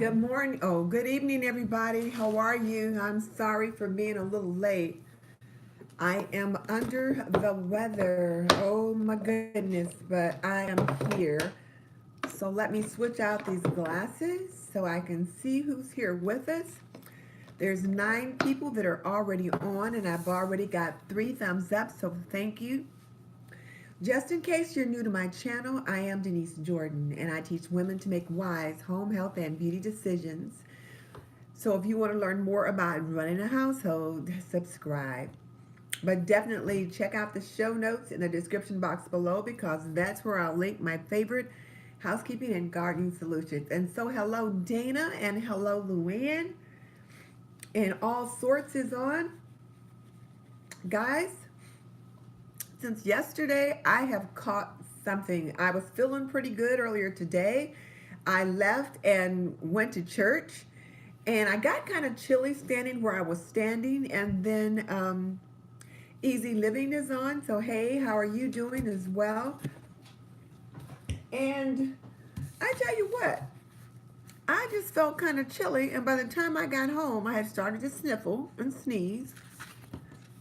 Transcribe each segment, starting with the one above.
Good morning. Oh, good evening, everybody. How are you? I'm sorry for being a little late. I am under the weather. Oh, my goodness. But I am here. So let me switch out these glasses so I can see who's here with us. There's 9 people that are already on, and I've already got 3 thumbs up. So thank you. Just in case you're new to my channel, I am Denise Jordan, and I teach women to make wise home health and beauty decisions. So if you want to learn more about running a household, subscribe. But definitely check out the show notes in the description box below because that's where I'll link my favorite housekeeping and gardening solutions. And so hello Dana and hello Looyen. And all sorts is on. Guys, since yesterday I have caught something. I was feeling pretty good earlier today. I left and went to church and I got kind of chilly standing where I was standing. And then Easy Living is on. So, hey, how are you doing as well? And I tell you what, I just felt kind of chilly. And by the time I got home, I had started to sniffle and sneeze.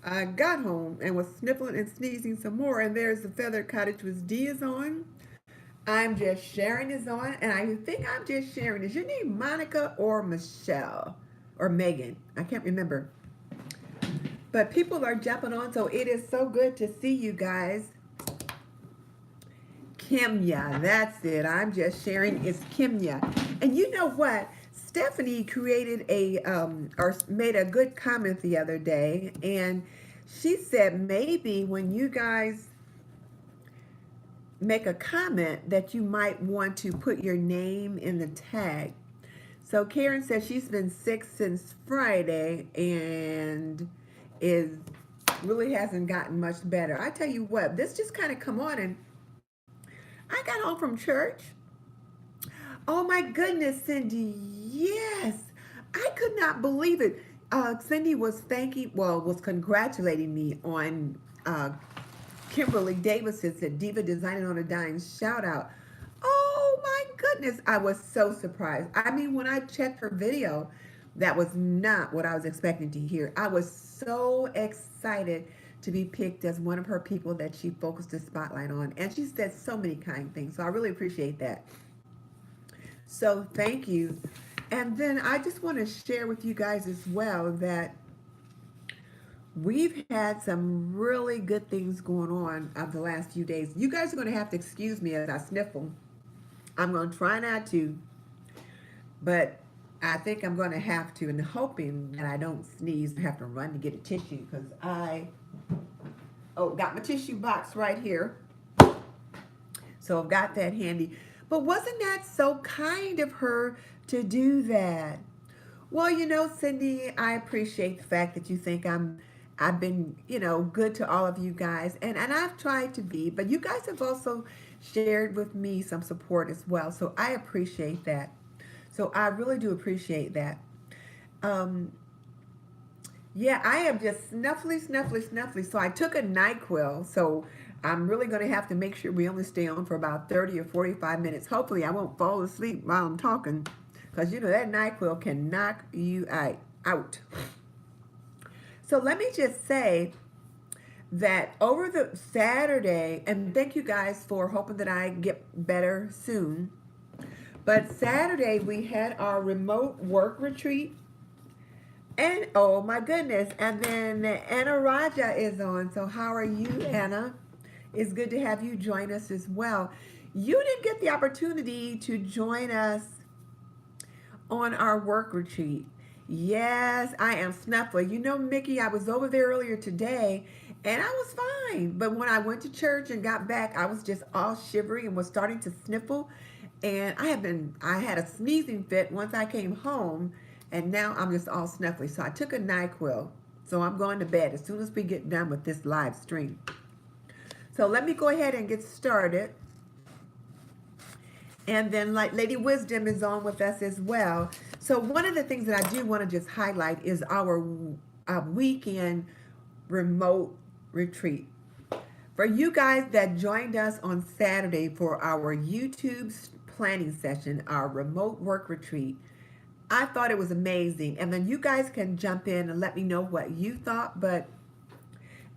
I got home and was sniffling and sneezing some more. And there's the Feather Cottage with D is on. I'm just sharing is on. And I think I'm just sharing. Is your name Monica or Michelle or Megan? I can't remember. But people are jumping on, so it is so good to see you guys. Kimya, that's it. I'm just sharing. It's Kimya. And you know what? Stephanie created or made a good comment the other day, and she said maybe when you guys make a comment that you might want to put your name in the tag. So Karen says she's been sick since Friday and is really hasn't gotten much better. I tell you what, this just kind of come on and I got home from church. Oh my goodness, Cindy. Yes. I could not believe it. Cindy was was congratulating me on Kimberly Davis's at Diva Designing on a Dime shout out. Oh my goodness. I was so surprised. I mean, when I checked her video, that was not what I was expecting to hear. I was so excited to be picked as one of her people that she focused the spotlight on. And she said so many kind things. So I really appreciate that. So thank you. And then I just want to share with you guys as well that we've had some really good things going on the last few days. You guys are going to have to excuse me as I sniffle. I'm going to try not to, but I think I'm going to have to, and hoping that I don't sneeze and have to run to get a tissue because got my tissue box right here. So I've got that handy. But wasn't that so kind of her to do that? Well, you know, Cindy, I appreciate the fact that you think I've been, good to all of you guys. And I've tried to be, but you guys have also shared with me some support as well. So I appreciate that. So I really do appreciate that. Um, yeah, I am just snuffly, snuffly, snuffly. So I took a NyQuil. So I'm really going to have to make sure we only stay on for about 30 or 45 minutes. Hopefully I won't fall asleep while I'm talking. Because, that NyQuil can knock you out. So let me just say that over the Saturday, and thank you guys for hoping that I get better soon. But Saturday we had our remote work retreat. And oh my goodness. And then Anna Raja is on. So how are you, Anna? It's good to have you join us as well. You didn't get the opportunity to join us on our work retreat. Yes, I am snuffling. You know, Micky, I was over there earlier today and I was fine. But when I went to church and got back, I was just all shivery and was starting to sniffle. And I had a sneezing fit once I came home, and now I'm just all snuffly. So I took a NyQuil. So I'm going to bed as soon as we get done with this live stream. So let me go ahead and get started. And then like Lady Wisdom is on with us as well. So one of the things that I do want to just highlight is our weekend remote retreat. For you guys that joined us on Saturday for our YouTube planning session, our remote work retreat, I thought it was amazing. And then you guys can jump in and let me know what you thought. But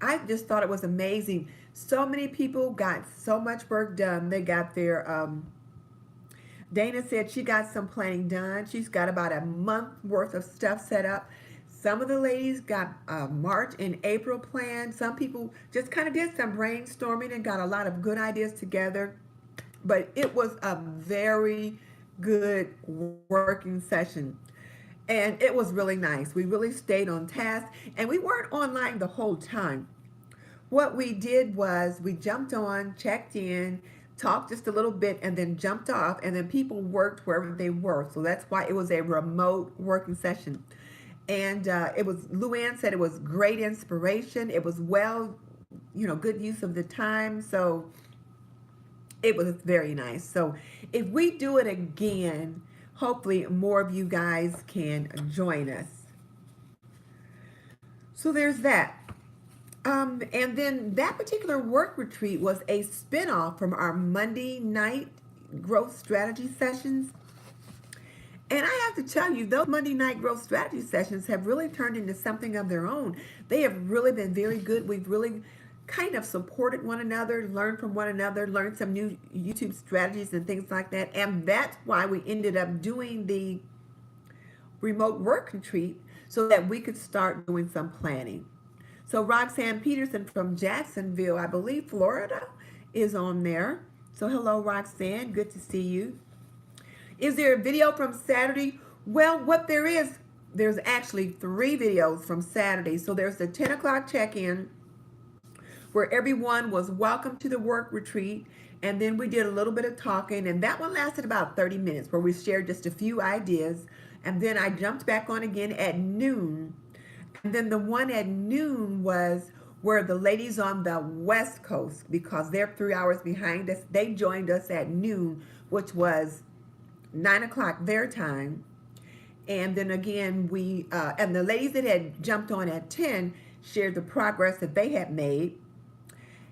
I just thought it was amazing. So many people got so much work done. They got their, Dana said she got some planning done. She's got about a month worth of stuff set up. Some of the ladies got March and April planned. Some people just kind of did some brainstorming and got a lot of good ideas together. But it was a very good working session. And it was really nice. We really stayed on task. And we weren't online the whole time. What we did was we jumped on, checked in, talked just a little bit, and then jumped off. And then people worked wherever they were. So that's why it was a remote working session. And it was, Looyen said it was great inspiration. It was well, good use of the time. So it was very nice. So if we do it again, hopefully more of you guys can join us. So there's that. And then that particular work retreat was a spinoff from our Monday night growth strategy sessions. And I have to tell you, those Monday night growth strategy sessions have really turned into something of their own. They have really been very good. We've really kind of supported one another, learned from one another, learned some new YouTube strategies and things like that. And that's why we ended up doing the remote work retreat so that we could start doing some planning. So Roxanne Peterson from Jacksonville, I believe Florida, is on there. So hello, Roxanne. Good to see you. Is there a video from Saturday? Well, what there is, there's actually 3 videos from Saturday. So there's the 10 o'clock check-in where everyone was welcome to the work retreat. And then we did a little bit of talking. And that one lasted about 30 minutes where we shared just a few ideas. And then I jumped back on again at noon. And then the one at noon was where the ladies on the West Coast, because they're 3 hours behind us, they joined us at noon, which was 9 o'clock their time. And then again, we, and the ladies that had jumped on at 10 shared the progress that they had made.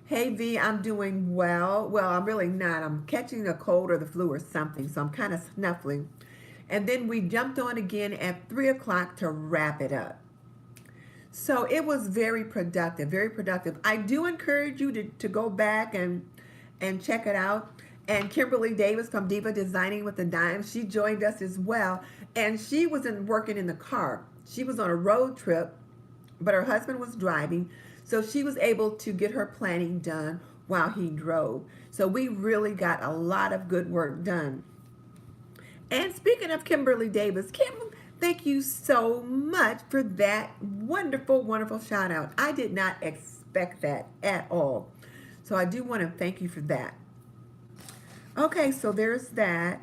Hey V, I'm doing well. Well, I'm really not. I'm catching a cold or the flu or something, so I'm kind of snuffling. And then we jumped on again at 3 o'clock to wrap it up. So it was very productive, very productive. I do encourage you to go back and check it out. And Kimberly Davis from Diva Designing with the Dimes, she joined us as well. And she wasn't working in the car. She was on a road trip, but her husband was driving. So she was able to get her planning done while he drove. So we really got a lot of good work done. And speaking of Kimberly Davis, Kim, thank you so much for that wonderful, wonderful shout out. I did not expect that at all. So I do want to thank you for that. Okay, so there's that.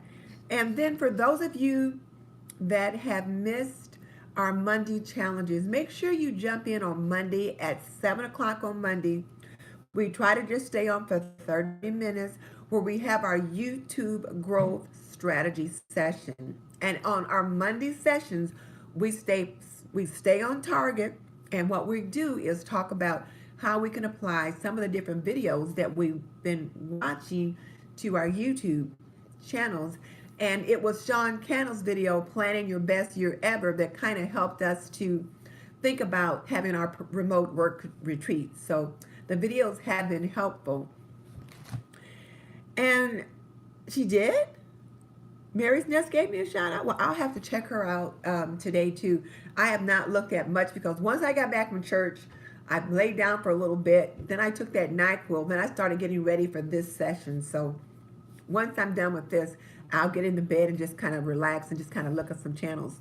And then for those of you that have missed our Monday challenges, make sure you jump in on Monday at 7 o'clock on Monday. We try to just stay on for 30 minutes where we have our YouTube growth strategy session. And on our Monday sessions, we stay on target. And what we do is talk about how we can apply some of the different videos that we've been watching to our YouTube channels. And it was Sean Cannell's video, Planning Your Best Year Ever, that kind of helped us to think about having our remote work retreat. So the videos have been helpful. And she did? Mary's Nest gave me a shout out. Well, I'll have to check her out today too. I have not looked at much because once I got back from church, I laid down for a little bit. Then I took that NyQuil. Then I started getting ready for this session. So once I'm done with this, I'll get into bed and just kind of relax and just kind of look at some channels.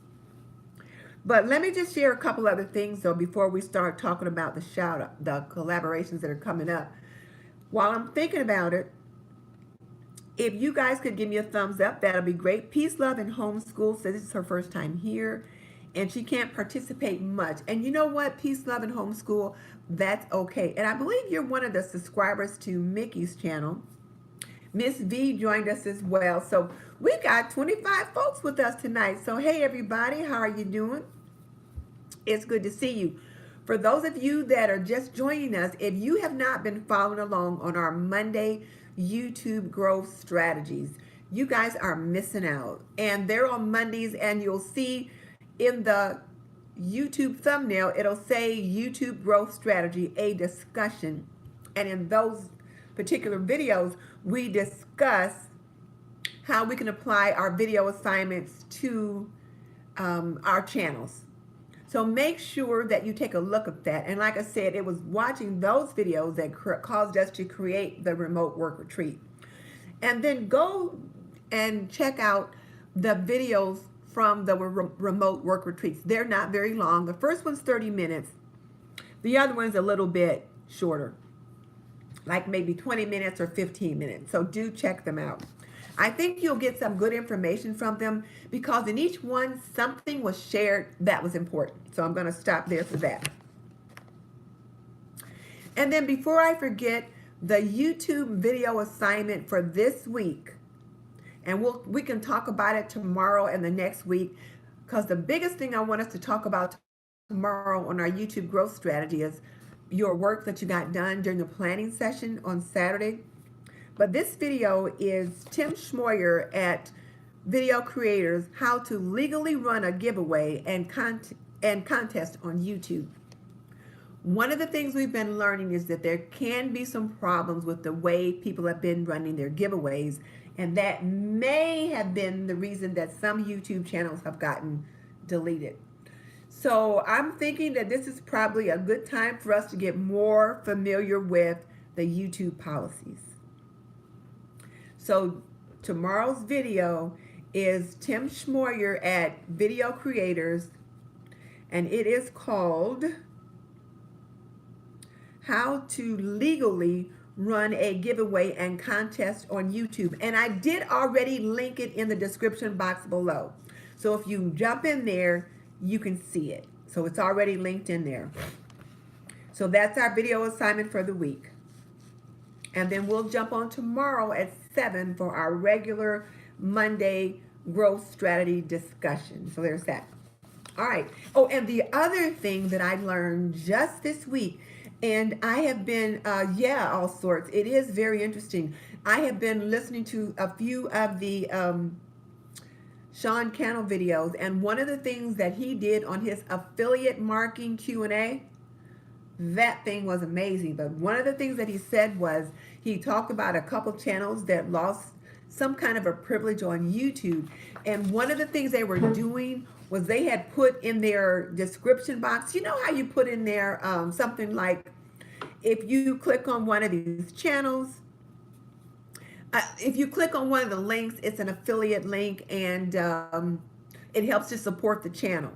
But let me just share a couple other things though before we start talking about the shout out, the collaborations that are coming up. While I'm thinking about it, if you guys could give me a thumbs up, that'll be great. Peace, Love, and Homeschool says this is her first time here and she can't participate much. And you know what? Peace, Love, and Homeschool, that's okay. And I believe you're one of the subscribers to Micky's channel. Miss V joined us as well. So we got 25 folks with us tonight. So hey, everybody, how are you doing? It's good to see you. For those of you that are just joining us, if you have not been following along on our Monday YouTube growth strategies, you guys are missing out. And they're on Mondays, and you'll see in the YouTube thumbnail, it'll say YouTube growth strategy, a discussion. And in those particular videos, we discuss how we can apply our video assignments to our channels. So make sure that you take a look at that. And like I said, it was watching those videos that caused us to create the remote work retreat. And then go and check out the videos from the remote work retreats. They're not very long. The first one's 30 minutes. The other one's a little bit shorter, like maybe 20 minutes or 15 minutes. So do check them out. I think you'll get some good information from them because in each one, something was shared that was important. So I'm going to stop there for that. And then before I forget, the YouTube video assignment for this week, and we can talk about it tomorrow and the next week, because the biggest thing I want us to talk about tomorrow on our YouTube growth strategy is your work that you got done during the planning session on Saturday. But this video is Tim Schmoyer at Video Creators, how to legally run a giveaway and contest on YouTube. One of the things we've been learning is that there can be some problems with the way people have been running their giveaways, and that may have been the reason that some YouTube channels have gotten deleted. So I'm thinking that this is probably a good time for us to get more familiar with the YouTube policies. So tomorrow's video is Tim Schmoyer at Video Creators, and it is called How to Legally Run a Giveaway and Contest on YouTube. And I did already link it in the description box below. So if you jump in there, you can see it. So it's already linked in there. So that's our video assignment for the week. And then we'll jump on tomorrow at 7 for our regular Monday growth strategy discussion. So there's that. All right. Oh, and the other thing that I learned just this week, and I have been, all sorts. It is very interesting. I have been listening to a few of the Sean Cannell videos, and one of the things that he did on his affiliate marketing Q&A, that thing was amazing. But one of the things that he said was he talked about a couple channels that lost some kind of a privilege on YouTube. And one of the things they were doing was they had put in their description box, you know how you put in there something like, if you click on one of these channels, if you click on one of the links, it's an affiliate link, and it helps to support the channel.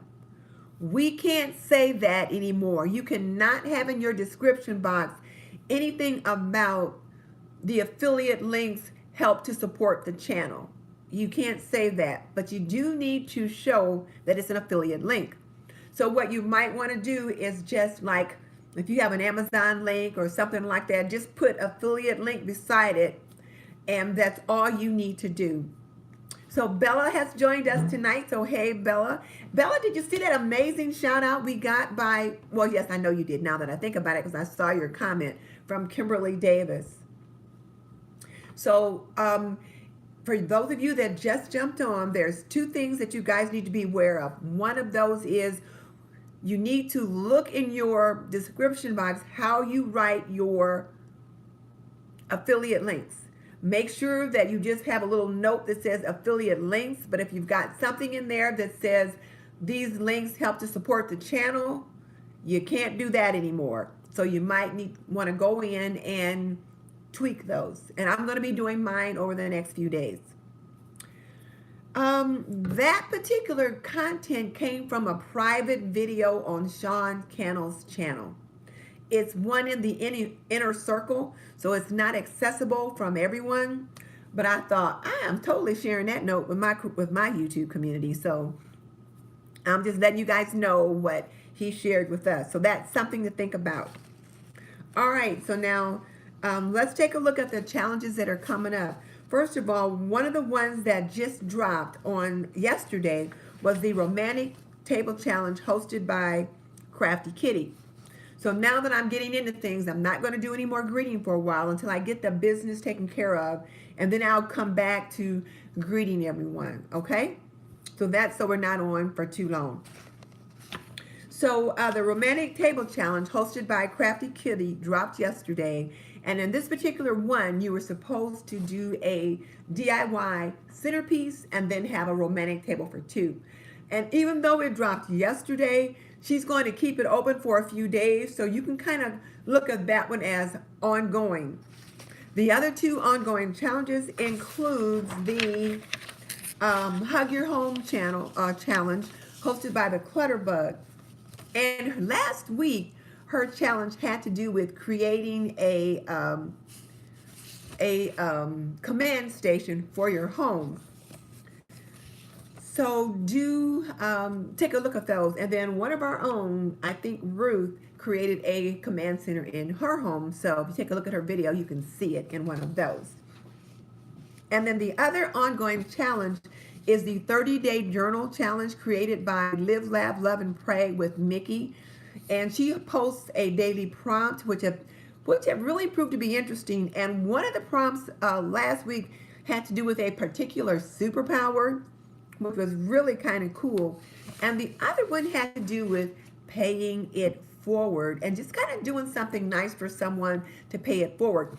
We can't say that anymore. You cannot have in your description box anything about the affiliate links help to support the channel. You can't say that, but you do need to show that it's an affiliate link. So what you might want to do is just like, if you have an Amazon link or something like that, just put affiliate link beside it, and that's all you need to do. So Bella has joined us tonight. So hey, Bella. Bella, did you see that amazing shout out we got by, well, yes, I know you did now that I think about it because I saw your comment from Kimberly Davis. So for those of you that just jumped on, there's two things that you guys need to be aware of. One of those is you need to look in your description box how you write your affiliate links. Make sure that you just have a little note that says affiliate links, but if you've got something in there that says these links help to support the channel, you can't do that anymore. So you might want to go in and tweak those. And I'm going to be doing mine over the next few days. That particular content came from a private video on Sean Cannell's channel. It's one in the inner circle, so it's not accessible from everyone. But I thought, I am totally sharing that note with my YouTube community. So I'm just letting you guys know what he shared with us. So that's something to think about. All right, so now let's take a look at the challenges that are coming up. First of all, one of the ones that just dropped on yesterday was the Romantic Table Challenge hosted by Crafty Kitty. So now that I'm getting into things, I'm not going to do any more greeting for a while until I get the business taken care of. And then I'll come back to greeting everyone, okay? So we're not on for too long. So the Romantic Table Challenge hosted by Crafty Kitty dropped yesterday. And in this particular one, you were supposed to do a DIY centerpiece and then have a romantic table for two. And even though it dropped yesterday, she's going to keep it open for a few days. So you can kind of look at that one as ongoing. The other two ongoing challenges includes the Hug Your Home challenge hosted by the ClutterBug. And last week, her challenge had to do with creating a command station for your home. So do take a look at those. And then one of our own, I think Ruth, created a command center in her home. So if you take a look at her video, you can see it in one of those. And then the other ongoing challenge is the 30-day journal challenge created by Live, Laugh, Love, and Pray with Micky. And she posts a daily prompt, which have really proved to be interesting. And one of the prompts last week had to do with a particular superpower, which was really kind of cool. And the other one had to do with paying it forward and just kind of doing something nice for someone to pay it forward.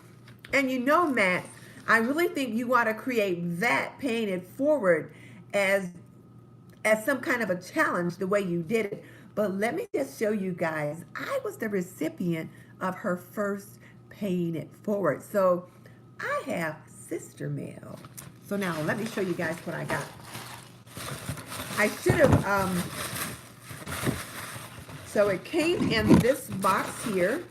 And you know, Matt, I really think you ought to create that paying it forward as some kind of a challenge the way you did it. But let me just show you guys, I was the recipient of her first paying it forward. So I have sister mail. So now let me show you guys what I got. I should have, so it came in this box here.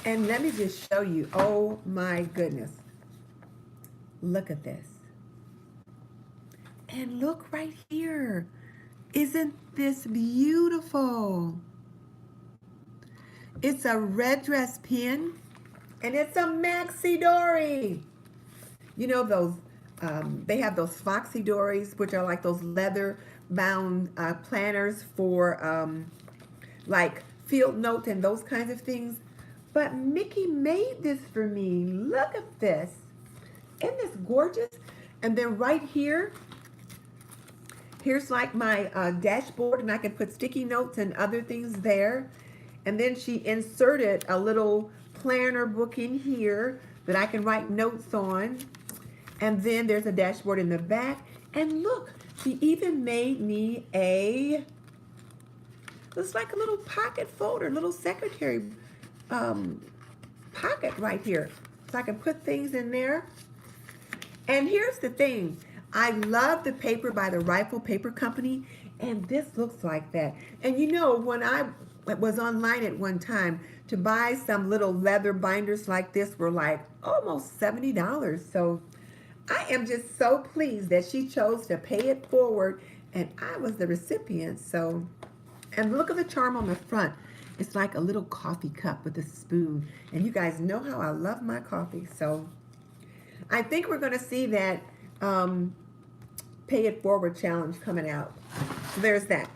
And let me just show you, oh my goodness. Look at this. And look right here. Isn't this beautiful? It's a red dress pin, and it's a maxi dory. You know those, they have those foxy dories, which are like those leather bound planners for like field notes and those kinds of things. But Micky made this for me. Look at this. Isn't this gorgeous? And then right here, here's like my dashboard, and I can put sticky notes and other things there. And then she inserted a little planner book in here that I can write notes on. And then there's a dashboard in the back. And look, she even made me looks like a little pocket folder, little secretary pocket right here. So I can put things in there. And here's the thing. I love the paper by the Rifle Paper Company, and this looks like that. And you know, when I was online at one time, to buy some little leather binders like this were like almost $70. So I am just so pleased that she chose to pay it forward, and I was the recipient. So, and look at the charm on the front. It's like a little coffee cup with a spoon. And you guys know how I love my coffee. So I think we're going to see that pay it forward challenge coming out. So there's that.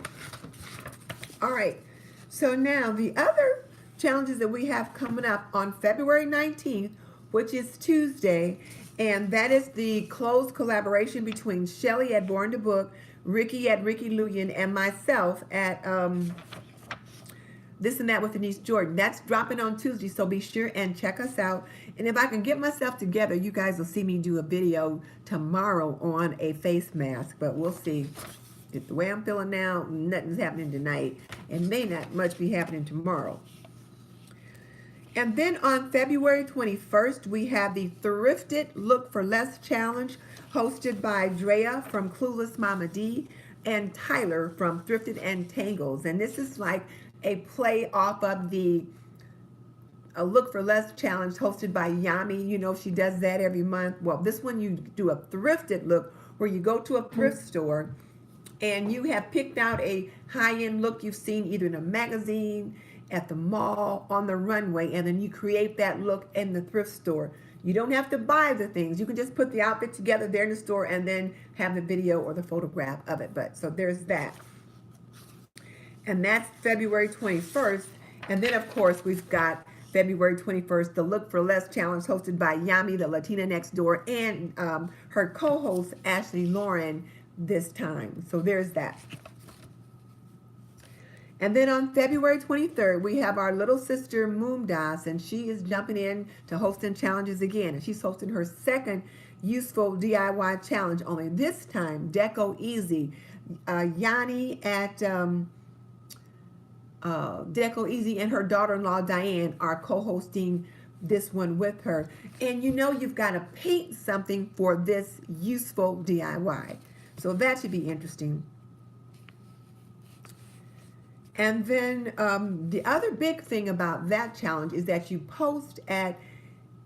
All right. So now the other challenges that we have coming up on February 19th, which is Tuesday, and that is the closed collaboration between Shelly at Born to Book, Rikki at Rikki Looyen, and myself at This and That with Denise Jordan. That's dropping on Tuesday, so be sure and check us out. And if I can get myself together, you guys will see me do a video tomorrow on a face mask, but we'll see. The way I'm feeling now, nothing's happening tonight, and may not much be happening tomorrow. And then on February 21st, we have the Thrifted Look for Less Challenge hosted by Drea from Clueless Mama D and Tyler from Thrifted and Tangles. And this is like a play off of the Look for Less challenge hosted by Yami. You know, she does that every month. Well, this one you do a thrifted look where you go to a thrift store and you have picked out a high-end look you've seen either in a magazine, at the mall, on the runway, and then you create that look in the thrift store. You don't have to buy the things. You can just put the outfit together there in the store and then have the video or the photograph of it. But so there's that. And that's February 21st. And then, of course, we've got February 21st, the Look for Less Challenge hosted by Yami, the Latina Next Door, and her co-host, Ashley Lauren, this time. So there's that. And then on February 23rd, we have our little sister, Moomdas, and she is jumping in to hosting challenges again. And she's hosting her second useful DIY challenge, only this time, Deco Easy. Yanni at Deco Easy and her daughter-in-law Diane are co-hosting this one with her. And you know you've got to paint something for this useful DIY. So that should be interesting. And then the other big thing about that challenge is that you post at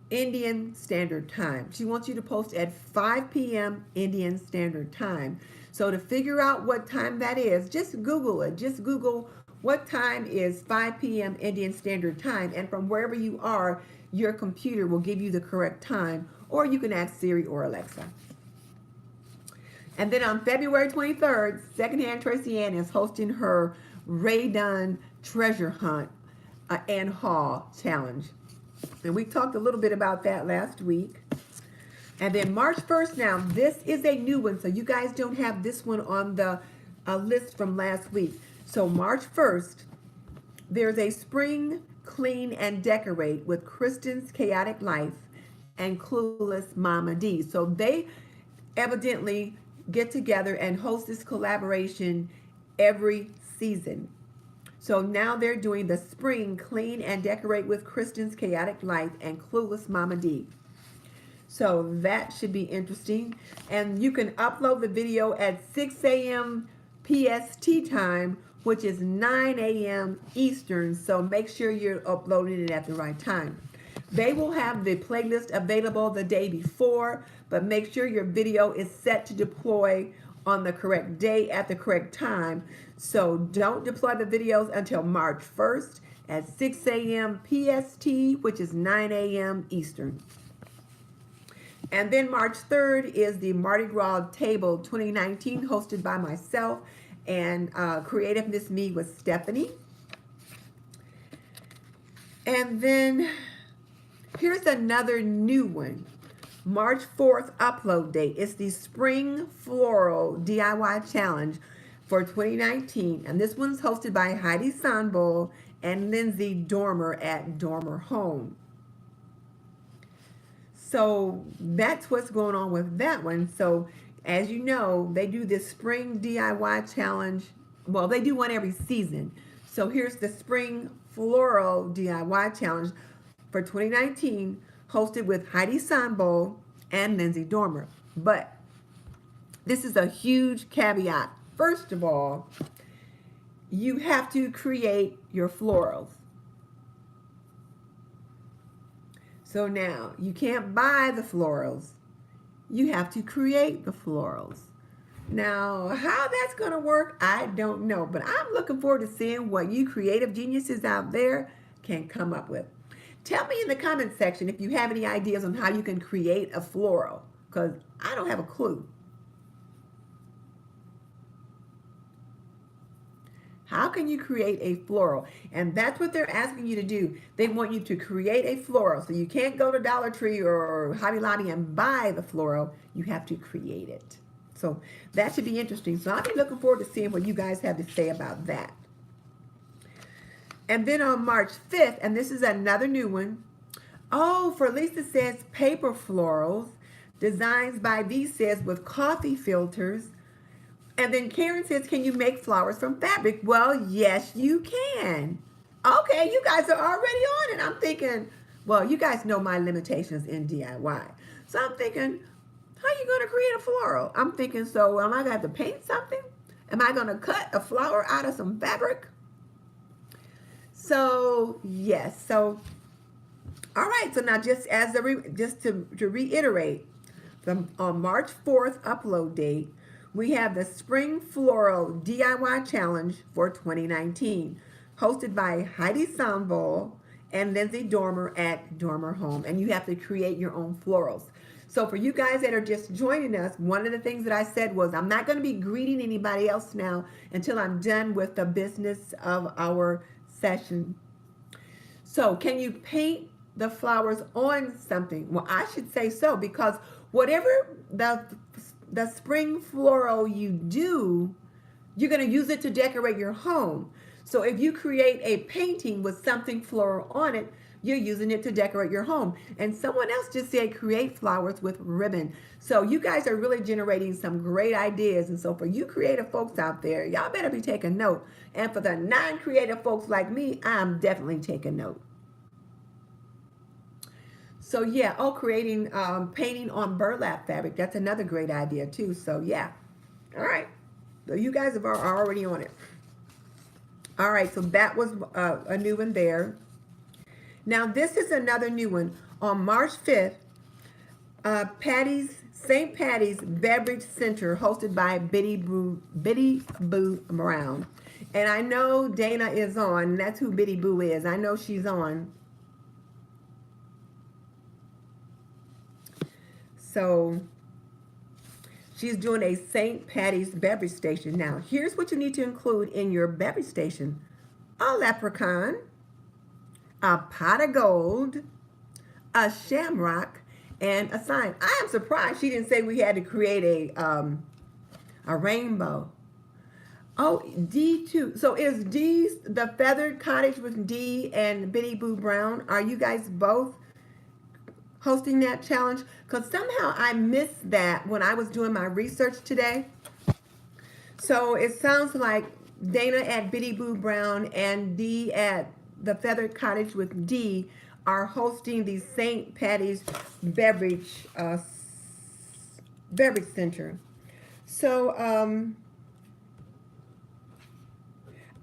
Indian Standard Time. She wants you to post at 5 p.m. Indian Standard Time. So to figure out what time that is, just Google it. Just Google what time is 5 p.m. Indian Standard Time, and from wherever you are, your computer will give you the correct time, or you can ask Siri or Alexa. And then on February 23rd, Secondhand Tracy Ann is hosting her Ray Dunn Treasure Hunt and Haul Challenge. And we talked a little bit about that last week. And then March 1st now, this is a new one, so you guys don't have this one on the list from last week. So March 1st, there's a Spring Clean and Decorate with Kristen's Chaotic Life and Clueless Mama D. So they evidently get together and host this collaboration every season. So now they're doing the Spring Clean and Decorate with Kristen's Chaotic Life and Clueless Mama D. So that should be interesting. And you can upload the video at 6 a.m. PST time, which is 9 a.m. Eastern. So make sure you're uploading it at the right time. They will have the playlist available the day before, but make sure your video is set to deploy on the correct day at the correct time. So don't deploy the videos until March 1st at 6 a.m. PST, which is 9 a.m. Eastern. And then March 3rd is the Mardi Gras Table 2019, hosted by myself and Creative Miss Me with Stephanie. And then here's another new one. March 4th upload date. It's the Spring Floral DIY Challenge for 2019. And this one's hosted by Heidi Sanbol and Lindsay Dormer at Dormer Home. So that's what's going on with that one. So as you know, they do this Spring DIY Challenge. Well, they do one every season. So here's the Spring Floral DIY Challenge for 2019, hosted with Heidi Sanbol and Lindsay Dormer. But this is a huge caveat. First of all, you have to create your florals. So now, you can't buy the florals. You have to create the florals. Now, how that's going to work, I don't know. But I'm looking forward to seeing what you creative geniuses out there can come up with. Tell me in the comment section if you have any ideas on how you can create a floral, because I don't have a clue. How can you create a floral? And that's what they're asking you to do. They want you to create a floral. So you can't go to Dollar Tree or Hobby Lobby and buy the floral. You have to create it. So that should be interesting. So I'll be looking forward to seeing what you guys have to say about that. And then on March 5th, and this is another new one. Oh, for Lisa says paper florals, designs by V says with coffee filters. And then Karen says, can you make flowers from fabric? Well, yes, you can. Okay, you guys are already on it. I'm thinking, well, you guys know my limitations in DIY. So I'm thinking, how are you going to create a floral? I'm thinking, so am I going to have to paint something? Am I going to cut a flower out of some fabric? So, yes. So, all right. So now just as to reiterate, on March 4th upload date, we have the Spring Floral DIY Challenge for 2019, hosted by Heidi Sanbol and Lindsay Dormer at Dormer Home. And you have to create your own florals. So for you guys that are just joining us, one of the things that I said was I'm not going to be greeting anybody else now until I'm done with the business of our session. So So can you paint the flowers on something? Well, I should say so, because whatever the spring floral you do, you're going to use it to decorate your home. So if you create a painting with something floral on it, you're using it to decorate your home. And someone else just said create flowers with ribbon. So you guys are really generating some great ideas. And so for you creative folks out there, y'all better be taking note. And for the non-creative folks like me, I'm definitely taking note. So yeah, creating painting on burlap fabric. That's another great idea too. So yeah, all right. So you guys are already on it. All right, so that was a new one there. Now this is another new one. On March 5th, St. Patty's Beverage Center, hosted by Biddy Boo Brown. And I know Dana is on, and that's who Biddy Boo is. I know she's on. So she's doing a St. Patty's beverage station. Now, here's what you need to include in your beverage station. A leprechaun, a pot of gold, a shamrock, and a sign. I am surprised she didn't say we had to create a rainbow. Oh, D2. So is D's the feathered cottage with D and Biddy Boo Brown? Are you guys both hosting that challenge? Because somehow I missed that when I was doing my research today. So it sounds like Dana at Biddy Boo Brown and D at the Feathered Cottage with D are hosting the St. Patty's Beverage Center. So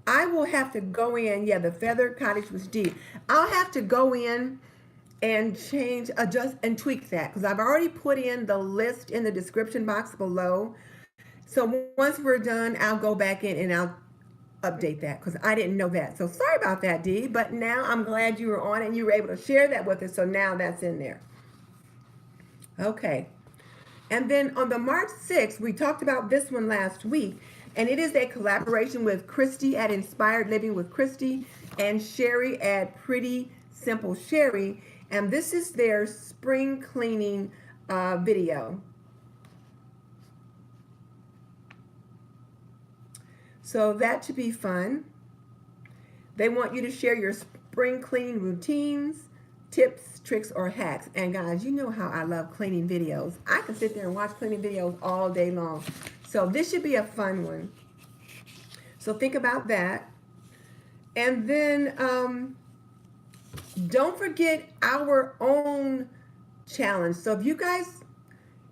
I will have to go in. Yeah, the Feathered Cottage with D. I'll have to go in and change, adjust, and tweak that, because I've already put in the list in the description box below. So once we're done, I'll go back in and I'll update that, because I didn't know that. So sorry about that, Dee, but now I'm glad you were on and you were able to share that with us. So now that's in there. Okay. And then on the March 6th, we talked about this one last week, and it is a collaboration with Christy at Inspired Living with Christy and Sherry at Pretty Simple Sherry. And this is their spring cleaning video. So that should be fun. They want you to share your spring cleaning routines, tips, tricks, or hacks. And guys, you know how I love cleaning videos. I can sit there and watch cleaning videos all day long. So this should be a fun one. So think about that. And then don't forget our own challenge. So if you guys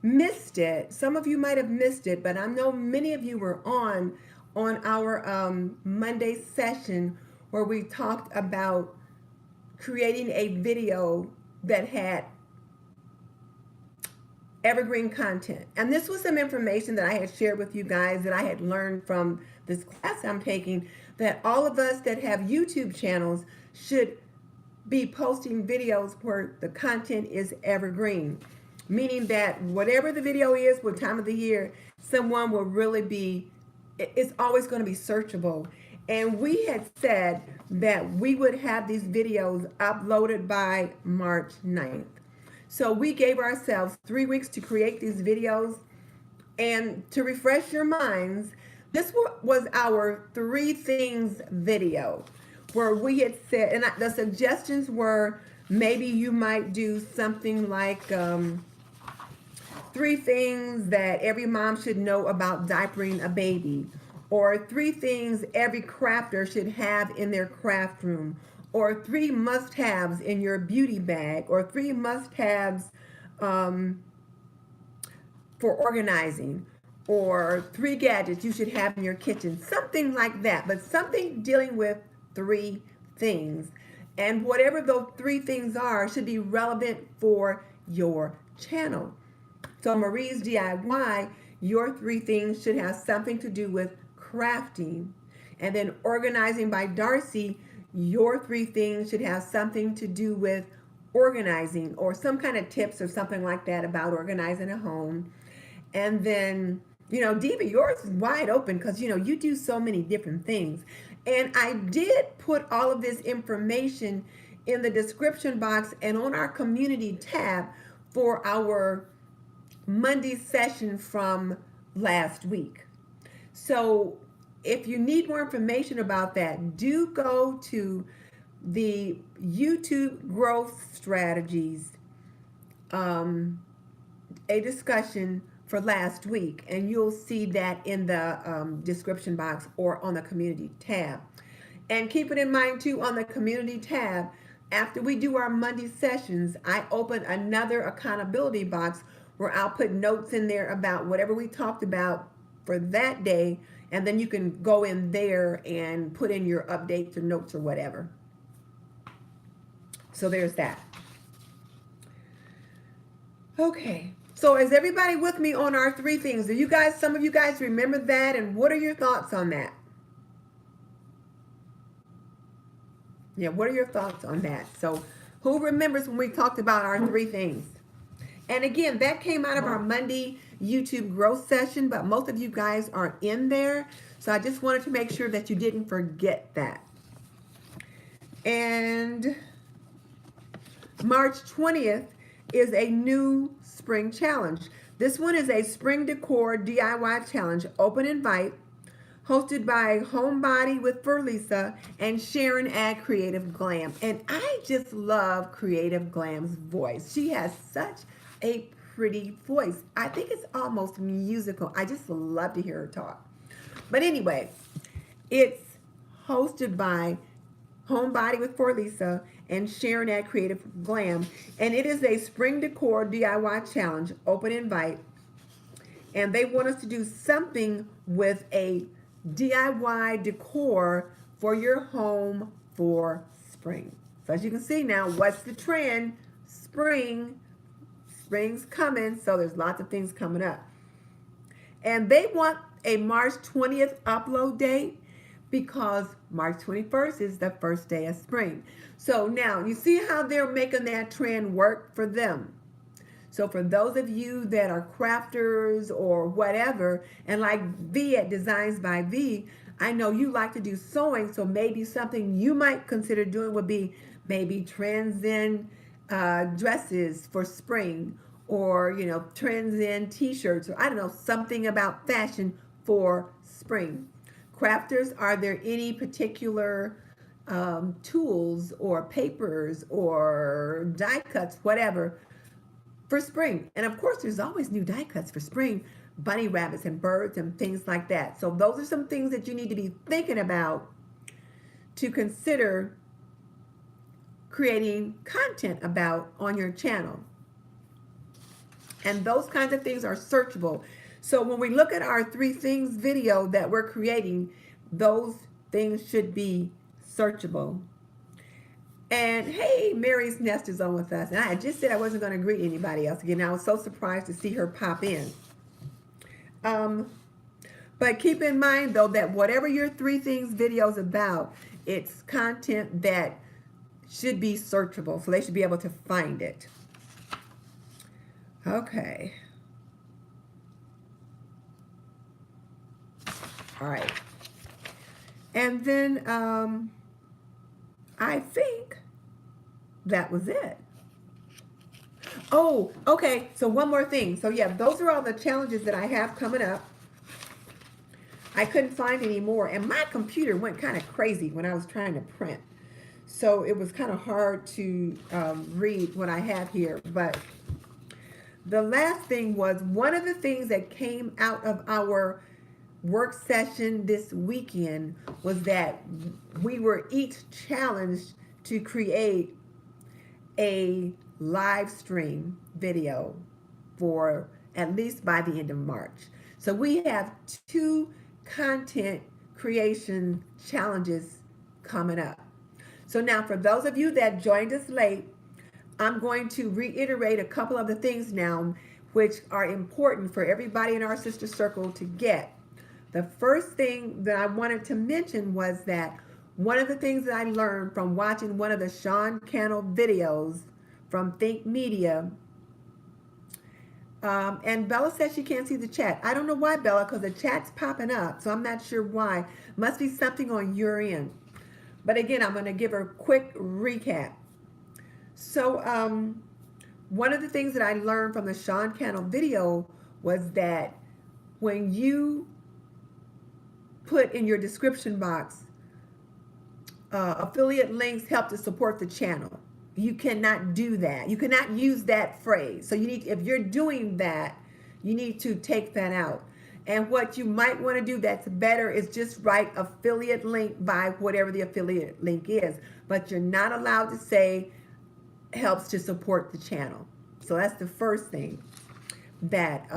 missed it, some of you might have missed it, but I know many of you were on our Monday session where we talked about creating a video that had evergreen content. And this was some information that I had shared with you guys that I had learned from this class I'm taking, that all of us that have YouTube channels should be posting videos where the content is evergreen. Meaning that whatever the video is, what time of the year, someone will really be, it's always going to be searchable. And we had said that we would have these videos uploaded by March 9th. So we gave ourselves 3 weeks to create these videos. And to refresh your minds, this was our 3 things video, where we had said, and the suggestions were, maybe you might do something like 3 things that every mom should know about diapering a baby, or 3 things every crafter should have in their craft room, or 3 must-haves in your beauty bag, or 3 must-haves for organizing, or 3 gadgets you should have in your kitchen, something like that, but something dealing with 3 things. And whatever those 3 things are should be relevant for your channel. So Marie's DIY, your 3 things should have something to do with crafting. And then Organizing by Darcy, your 3 things should have something to do with organizing, or some kind of tips or something like that about organizing a home. And then, you know, Diva, yours is wide open because, you know, you do so many different things. And I did put all of this information in the description box and on our community tab for our Monday session from last week. So if you need more information about that, do go to the YouTube growth strategies, a discussion for last week, and you'll see that in the description box or on the community tab. And keep it in mind too, on the community tab, after we do our Monday sessions, I open another accountability box where I'll put notes in there about whatever we talked about for that day, and then you can go in there and put in your updates or notes or whatever. So there's that. Okay, so is everybody with me on our 3 things? Do you guys, some of you guys remember that, and what are your thoughts on that? Yeah, what are your thoughts on that? So who remembers when we talked about our 3 things? And again, that came out of our Monday YouTube growth session, but most of you guys aren't in there. So I just wanted to make sure that you didn't forget that. And March 20th is a new spring challenge. This one is a spring decor DIY challenge, open invite, hosted by Homebody with Ferlisa and Sharon at Creative Glam. And I just love Creative Glam's voice. She has such a pretty voice. I think it's almost musical. I just love to hear her talk. But anyway, it's hosted by Homebody with Ferlisa and Sharon at Creative Glam. And it is a spring decor DIY challenge, open invite. And they want us to do something with a DIY decor for your home for spring. So as you can see now, what's the trend? Spring. Spring's coming, so there's lots of things coming up. And they want a March 20th upload date because March 21st is the first day of spring. So now you see how they're making that trend work for them. So for those of you that are crafters or whatever, and like V at Designs by V, I know you like to do sewing, so maybe something you might consider doing would be maybe trends in dresses for spring, or trends in t-shirts, or I don't know, something about fashion for spring. Crafters, are there any particular tools or papers or die cuts, whatever, for spring? And of course, there's always new die cuts for spring, bunny rabbits and birds and things like that. So those are some things that you need to be thinking about to consider creating content about on your channel. And those kinds of things are searchable. So when we look at our 3 things video that we're creating, those things should be searchable. And hey, Mary's Nest is on with us. And I just said I wasn't going to greet anybody else again. I was so surprised to see her pop in. But keep in mind, though, that whatever your 3 things video is about, it's content that should be searchable. So they should be able to find it. Okay. All right. And then I think that was it. Oh, okay. So one more thing. So yeah, those are all the challenges that I have coming up. I couldn't find any more, and my computer went kind of crazy when I was trying to print. So it was kind of hard to read what I have here. But the last thing was, one of the things that came out of our work session this weekend was that we were each challenged to create a live stream video for at least by the end of March. So we have 2 content creation challenges coming up. So now for those of you that joined us late, I'm going to reiterate a couple of the things now which are important for everybody in our sister circle to get. The first thing that I wanted to mention was that one of the things that I learned from watching one of the Sean Cannell videos from Think Media, and Bella says she can't see the chat. I don't know why, Bella, because the chat's popping up, so I'm not sure why. Must be something on your end. But again, I'm going to give her a quick recap. So one of the things that I learned from the Sean Cannell video was that when you put in your description box, affiliate links help to support the channel. You cannot do that. You cannot use that phrase. So you need, if you're doing that, you need to take that out. And what you might want to do that's better is just write affiliate link by whatever the affiliate link is. But you're not allowed to say helps to support the channel. So that's the first thing that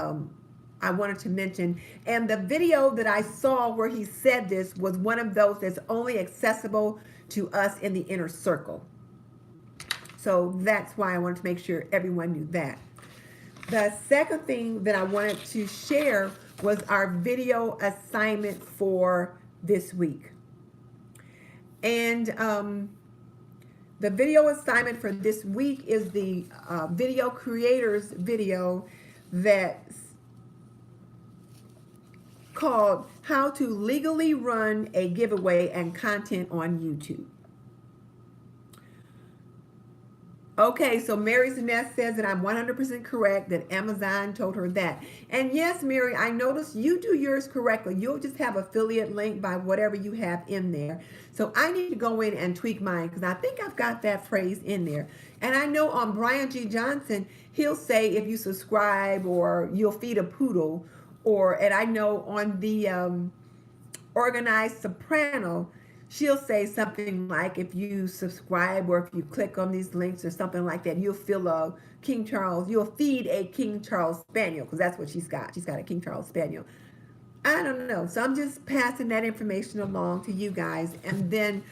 I wanted to mention. And the video that I saw where he said this was one of those that's only accessible to us in the inner circle. So that's why I wanted to make sure everyone knew that. The second thing that I wanted to share was our video assignment for this week. And the video assignment for this week is the video creators video that's called How to Legally Run a Giveaway and Content on YouTube. Okay, so Mary Zanette says that I'm 100% correct, that Amazon told her that. And yes, Mary, I noticed you do yours correctly. You'll just have affiliate link by whatever you have in there. So I need to go in and tweak mine because I think I've got that phrase in there. And I know on Brian G. Johnson, he'll say if you subscribe or you'll feed a poodle, or, and I know on the Organized Soprano, she'll say something like if you subscribe or if you click on these links or something like that, you'll feel a King Charles, you'll feed a King Charles Spaniel, because that's what she's got. She's got a King Charles Spaniel. I don't know. So I'm just passing that information along to you guys. And then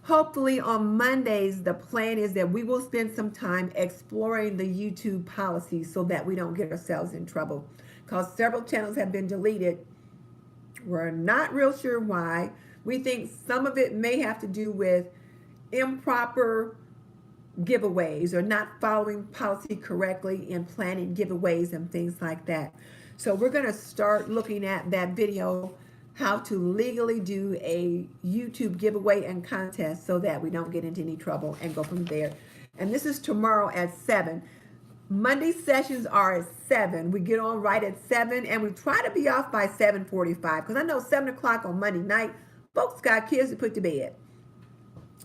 hopefully on Mondays, the plan is that we will spend some time exploring the YouTube policies so that we don't get ourselves in trouble. Because several channels have been deleted. We're not real sure why. We think some of it may have to do with improper giveaways or not following policy correctly in planning giveaways and things like that. So we're going to start looking at that video, how to legally do a YouTube giveaway and contest so that we don't get into any trouble, and go from there. And this is tomorrow at 7. Monday sessions are at 7. We get on right at 7, and we try to be off by 7:45 because I know 7 o'clock on Monday night, folks got kids to put to bed.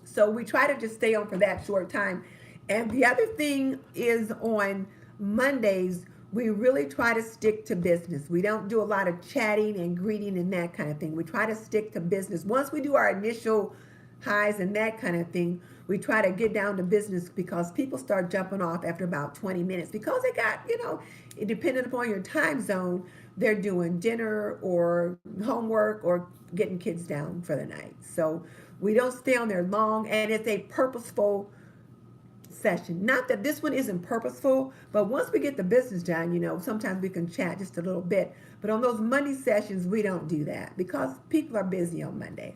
So we try to just stay on for that short time. And the other thing is on Mondays, we really try to stick to business. We don't do a lot of chatting and greeting and that kind of thing. We try to stick to business. Once we do our initial highs and that kind of thing, we try to get down to business because people start jumping off after about 20 minutes because they got, you know, depending upon your time zone, they're doing dinner or homework or getting kids down for the night. So we don't stay on there long, and it's a purposeful session. Not that this one isn't purposeful, but once we get the business done, you know, sometimes we can chat just a little bit. But on those Monday sessions, we don't do that because people are busy on Monday.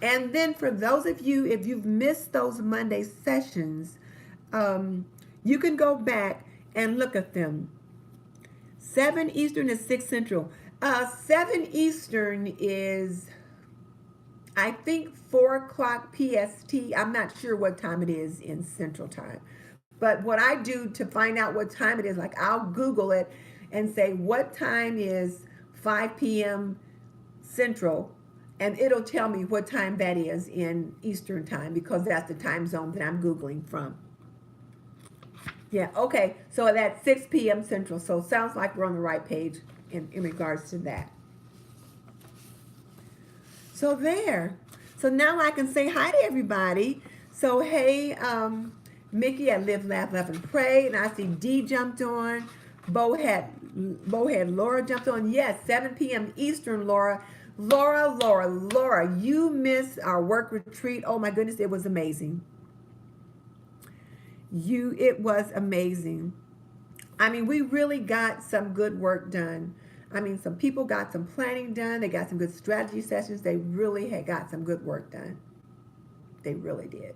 And then for those of you, if you've missed those Monday sessions, you can go back and look at them. 7 Eastern is 6 Central. 7 Eastern is, I think, 4 o'clock PST. I'm not sure what time it is in Central Time. But what I do to find out what time it is, like I'll Google it and say, what time is 5 p.m. Central? And it'll tell me what time that is in Eastern Time because that's the time zone that I'm Googling from. Yeah, okay, so that's 6 p.m. Central. So it sounds like we're on the right page in regards to that. So there. So now I can say hi to everybody. So hey, Micky at Live, Laugh, Love, and Pray. And I see Dee jumped on. Bowhead Laura jumped on. Yes, 7 p.m. Eastern, Laura. Laura, you missed our work retreat. Oh my goodness, it was amazing. It was amazing. I mean, we really got some good work done. I mean, some people got some planning done. They got some good strategy sessions. They really had got some good work done. They really did.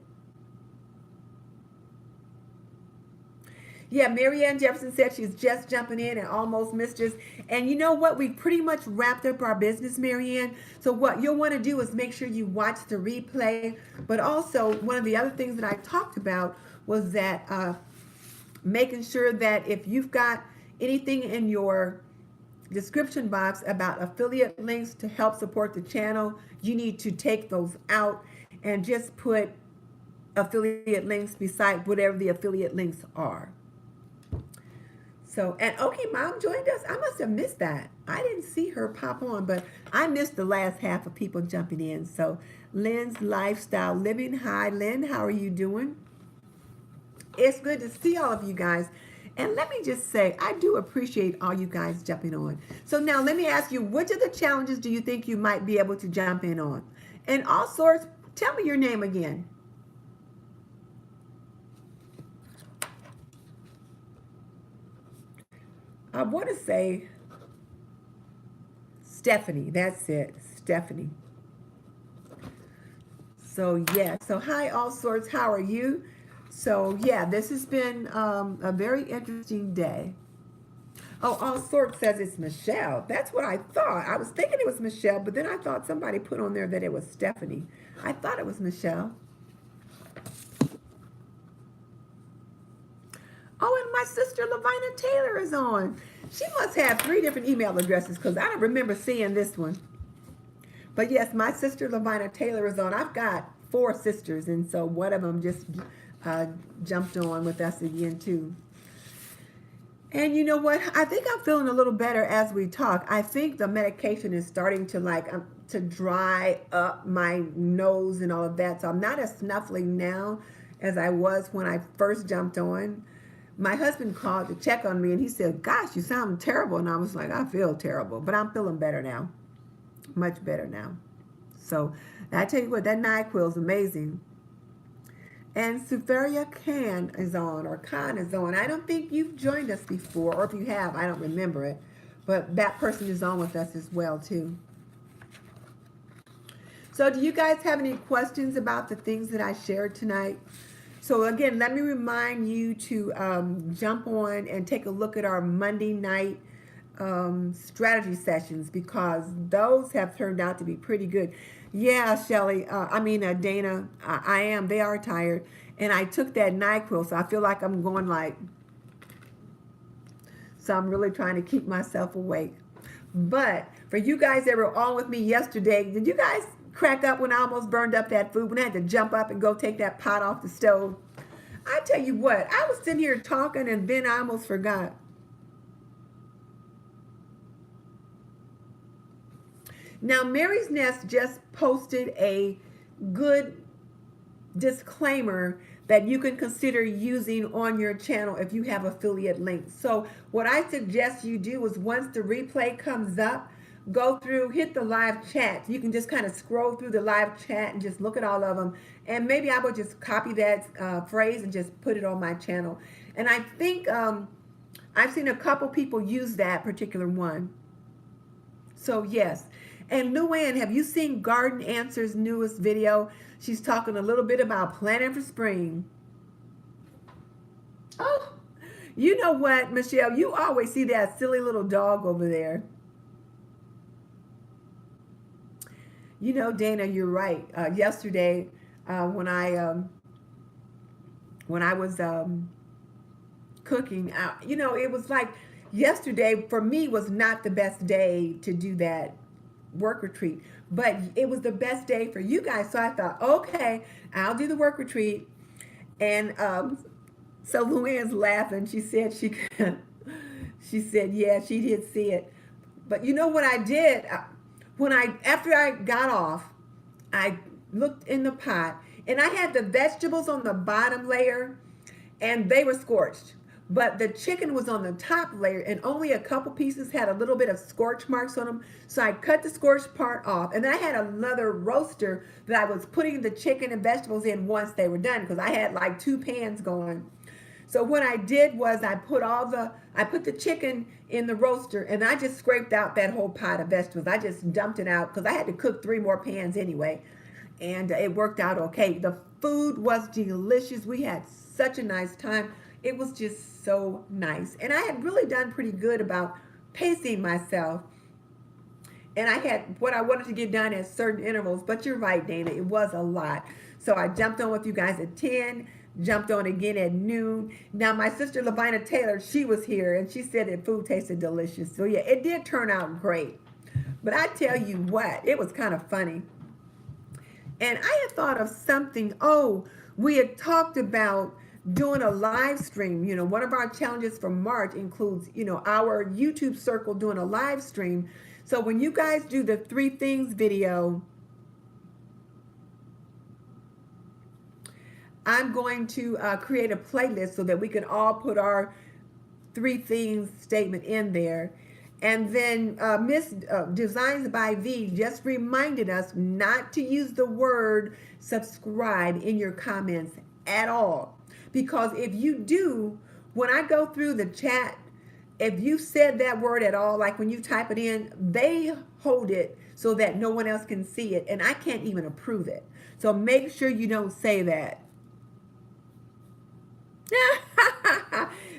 Yeah, Marianne Jefferson said she's just jumping in and almost missed us. And you know what? We pretty much wrapped up our business, Marianne. So what you'll want to do is make sure you watch the replay. But also, one of the other things that I talked about was that making sure that if you've got anything in your description box about affiliate links to help support the channel, you need to take those out and just put affiliate links beside whatever the affiliate links are. So, and okay, Mom joined us. I must have missed that. I didn't see her pop on, but I missed the last half of people jumping in. So, Lynn's Lifestyle Living. Hi, Lynn. How are you doing? It's good to see all of you guys. And let me just say, I do appreciate all you guys jumping on. So now let me ask you, which of the challenges do you think you might be able to jump in on? And all sorts, tell me your name again. I want to say Stephanie. That's it. Stephanie. So yeah. So hi, all sorts. How are you? So yeah, this has been a very interesting day. Oh, all sorts says it's Michelle. That's what I thought. I was thinking it was Michelle, but then I thought somebody put on there that it was Stephanie. I thought it was Michelle. Oh, and my sister Lavina Taylor is on. She must have 3 different email addresses because I don't remember seeing this one. But yes, my sister Lavina Taylor is on. I've got 4 sisters, and so one of them just jumped on with us again too. And you know what? I think I'm feeling a little better as we talk. I think the medication is starting to to dry up my nose and all of that. So I'm not as snuffly now as I was when I first jumped on. My husband called to check on me and he said, "Gosh, you sound terrible." And I was like, "I feel terrible," but I'm feeling better now. Much better now. So I tell you what, that NyQuil is amazing. And Suferia Khan is on, or Khan is on. I don't think you've joined us before, or if you have, I don't remember it. But that person is on with us as well, too. So do you guys have any questions about the things that I shared tonight? So again, let me remind you to jump on and take a look at our Monday night strategy sessions, because those have turned out to be pretty good. Yeah, Shelly, Dana, I am. They are tired. And I took that NyQuil, so I feel like I'm going so I'm really trying to keep myself awake. But for you guys that were on with me yesterday, did you guys crack up when I almost burned up that food, when I had to jump up and go take that pot off the stove? I tell you what, I was sitting here talking and then I almost forgot. Now, Mary's Nest just posted a good disclaimer that you can consider using on your channel if you have affiliate links. So what I suggest you do is, once the replay comes up, go through, hit the live chat. You can just kind of scroll through the live chat and just look at all of them. And maybe I would just copy that phrase and just put it on my channel. And I think I've seen a couple people use that particular one. So yes. And Looyen, have you seen Garden Answers' newest video? She's talking a little bit about planning for spring. Oh, you know what, Michelle? You always see that silly little dog over there. You know, Dana, you're right. Yesterday, when I was cooking, you know, it was like yesterday for me was not the best day to do that work retreat, but it was the best day for you guys. So I thought, okay, I'll do the work retreat. And so Luann's laughing. She said she said, yeah, she did see it. But you know what I did? After I got off, I looked in the pot and I had the vegetables on the bottom layer and they were scorched. But the chicken was on the top layer and only a couple pieces had a little bit of scorch marks on them. So I cut the scorched part off. And then I had another roaster that I was putting the chicken and vegetables in once they were done, because I had like 2 pans going. So what I did was I put the chicken in the roaster and I just scraped out that whole pot of vegetables. I just dumped it out because I had to cook 3 more pans anyway. And it worked out okay. The food was delicious. We had such a nice time. It was just so nice. And I had really done pretty good about pacing myself. And I had what I wanted to get done at certain intervals. But you're right, Dana, it was a lot. So I jumped on with you guys at 10, jumped on again at noon. Now, my sister Lavina Taylor, she was here, and she said that food tasted delicious. So yeah, it did turn out great. But I tell you what, it was kind of funny. And I had thought of something. Oh, we had talked about doing a live stream. You know, one of our challenges for March includes, you know, our YouTube circle doing a live stream. So when you guys do the 3 things video, I'm going to create a playlist so that we can all put our 3 things statement in there. And then Miss Designs by V just reminded us not to use the word subscribe in your comments at all. Because if you do, when I go through the chat, if you said that word at all, like when you type it in, they hold it so that no one else can see it, and I can't even approve it. So make sure you don't say that.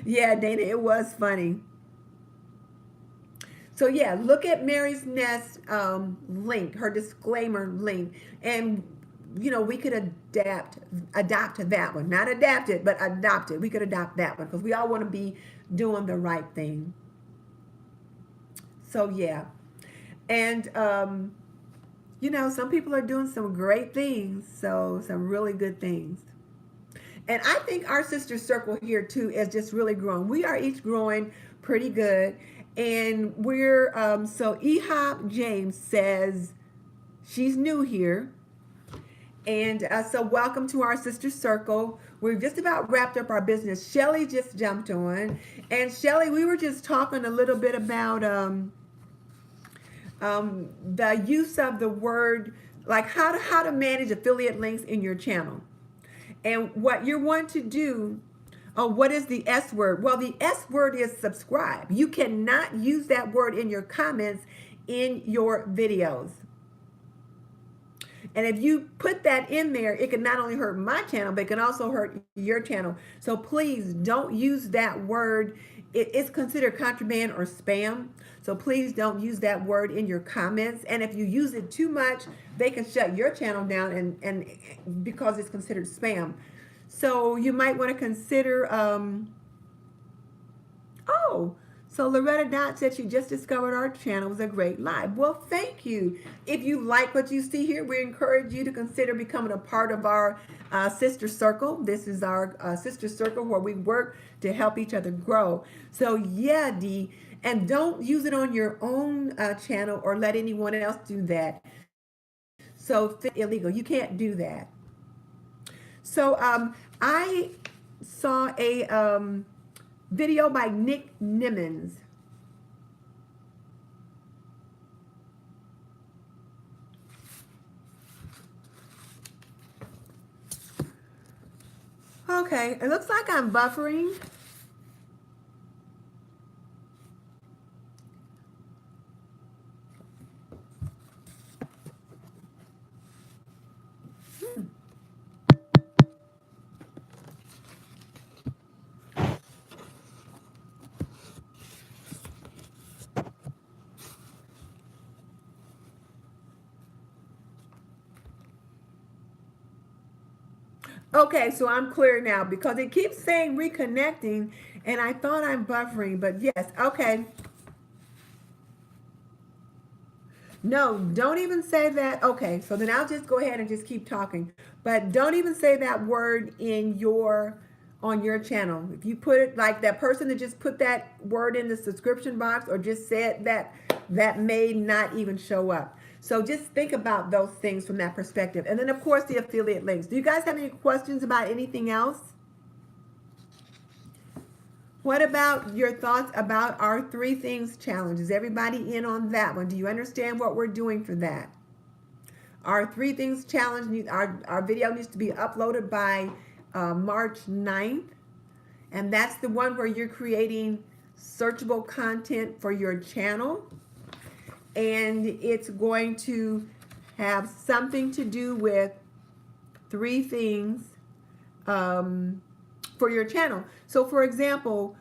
Yeah, Dana, it was funny. So yeah, look at Mary's Nest link, her disclaimer link, and you know, we could adopt that one. Not adapt it, but adopt it. We could adopt that one because we all want to be doing the right thing. So yeah. And you know, some people are doing some great things, so some really good things. And I think our sister circle here too is just really growing. We are each growing pretty good. And we're, so EHOP James says she's new here. And so welcome to our sister circle. We've just about wrapped up our business. Shelly just jumped on. And Shelly, we were just talking a little bit about the use of the word, like how to manage affiliate links in your channel. And what you want to do, what is the S word? Well, the S word is subscribe. You cannot use that word in your comments in your videos. And if you put that in there, it can not only hurt my channel, but it can also hurt your channel. So please don't use that word. It's considered contraband or spam. So please don't use that word in your comments. And if you use it too much, they can shut your channel down and because it's considered spam. So you might want to consider, so Loretta Dot said she just discovered our channel. It was a great live. Well, thank you. If you like what you see here, we encourage you to consider becoming a part of our sister circle. This is our sister circle where we work to help each other grow. So yeah, Dee, and don't use it on your own channel or let anyone else do that. So illegal. You can't do that. So I saw a video by Nick Nimmons. Okay, it looks like I'm buffering. Okay, so I'm clear now because it keeps saying reconnecting and I thought I'm buffering, but yes, okay. No, don't even say that. Okay, so then I'll just go ahead and just keep talking. But don't even say that word in on your channel. If you put it like that person that just put that word in the subscription box or just said that, that may not even show up. So just think about those things from that perspective. And then of course the affiliate links. Do you guys have any questions about anything else? What about your thoughts about our 3 things challenge? Is everybody in on that one? Do you understand what we're doing for that? Our 3 things challenge, our video needs to be uploaded by March 9th. And that's the one where you're creating searchable content for your channel. And it's going to have something to do with 3 things for your channel. So for example,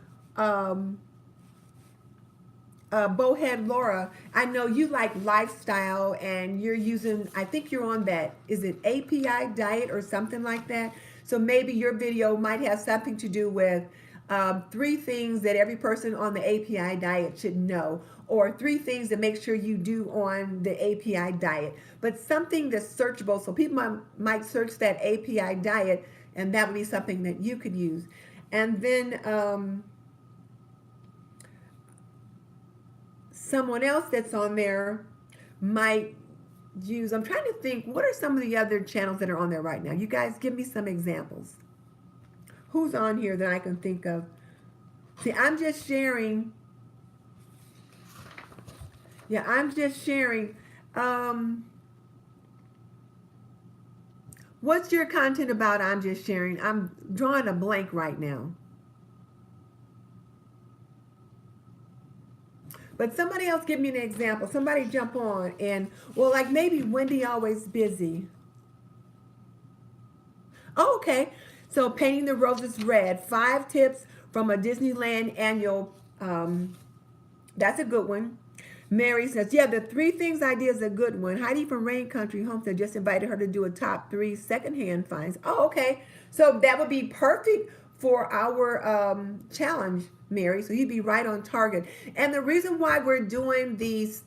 Bowhead Laura, I know you like lifestyle and you're using, I think you're on that, is it API diet or something like that? So maybe your video might have something to do with 3 things that every person on the API diet should know, or 3 things to make sure you do on the API diet, but something that's searchable. So people might search that API diet and that would be something that you could use. And then someone else that's on there might use, I'm trying to think, what are some of the other channels that are on there right now? You guys give me some examples. Who's on here that I can think of? See, I'm just sharing. Yeah, I'm just sharing. What's your content about? I'm just sharing. I'm drawing a blank right now. But somebody else give me an example. Somebody jump on and, well, like maybe Wendy Always Busy. Oh, okay. So painting the roses red, 5 tips from a Disneyland annual. That's a good one. Mary says, yeah, the 3 things idea is a good one. Heidi from Rain Country Homestead just invited her to do a top 3 secondhand finds. Oh, okay. So that would be perfect for our challenge, Mary. So you'd be right on target. And the reason why we're doing this